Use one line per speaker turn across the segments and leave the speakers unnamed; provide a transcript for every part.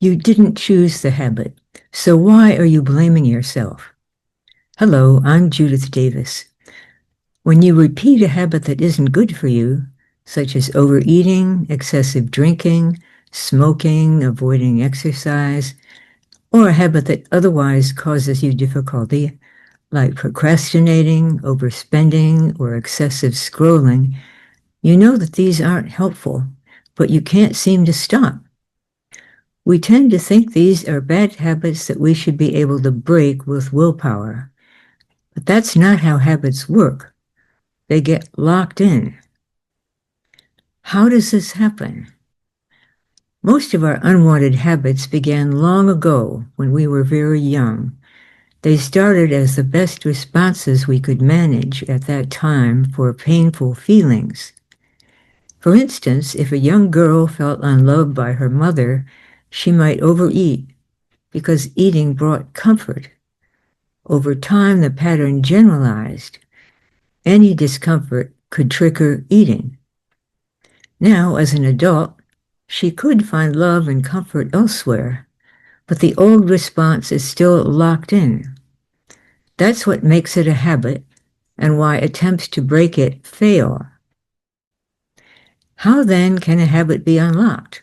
You didn't choose the habit, so why are you blaming yourself? Hello, I'm Judith Davis. When you repeat a habit that isn't good for you, such as overeating, excessive drinking, smoking, avoiding exercise, or a habit that otherwise causes you difficulty, like procrastinating, overspending, or excessive scrolling, you know that these aren't helpful, but you can't seem to stop. We tend to think these are bad habits that we should be able to break with willpower. But that's not how habits work. They get locked in. How does this happen? Most of our unwanted habits began long ago when we were very young. They started as the best responses we could manage at that time for painful feelings. For instance, if a young girl felt unloved by her mother, she might overeat because eating brought comfort. Over time, the pattern generalized. Any discomfort could trigger eating. Now, as an adult, she could find love and comfort elsewhere, but the old response is still locked in. That's what makes it a habit and why attempts to break it fail. How then can a habit be unlocked?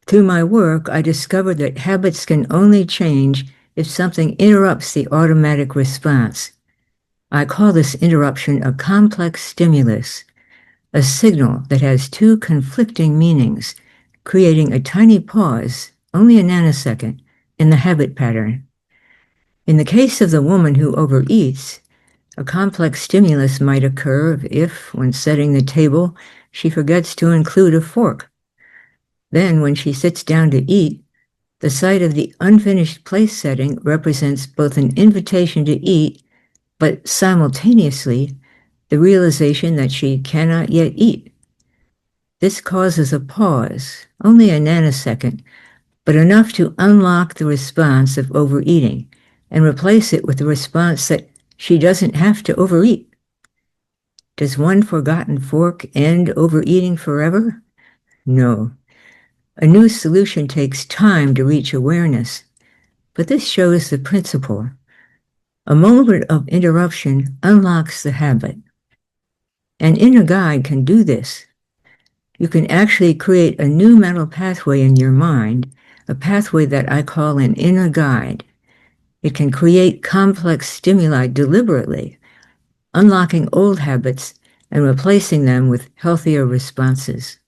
Through my work, I discovered that habits can only change if something interrupts the automatic response. I call this interruption a complex stimulus, a signal that has two conflicting meanings, creating a tiny pause, only a nanosecond, in the habit pattern. In the case of the woman who overeats, a complex stimulus might occur if, when setting the table, she forgets to include a fork. Then, when she sits down to eat, the sight of the unfinished place setting represents both an invitation to eat, but simultaneously, the realization that she cannot yet eat. This causes a pause, only a nanosecond, but enough to unlock the response of overeating and replace it with the response that she doesn't have to overeat. Does one forgotten fork end overeating forever? No. A new solution takes time to reach awareness, but this shows the principle. A moment of interruption unlocks the habit. An inner guide can do this. You can actually create a new mental pathway in your mind, a pathway that I call an inner guide. It can create complex stimuli deliberately, unlocking old habits and replacing them with healthier responses.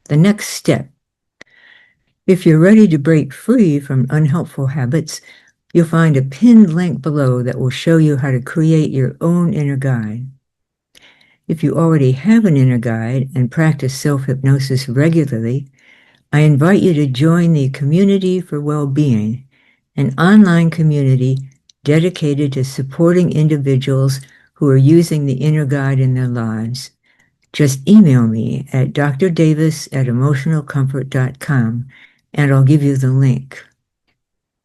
The next step. If you're ready to break free from unhelpful habits, you'll find a pinned link below that will show you how to create your own inner guide. If you already have an inner guide and practice self-hypnosis regularly, I invite you to join the Community for Well-Being, an online community dedicated to supporting individuals who are using the inner guide in their lives. Just email me at drdavis@emotionalcomfort.com and I'll give you the link.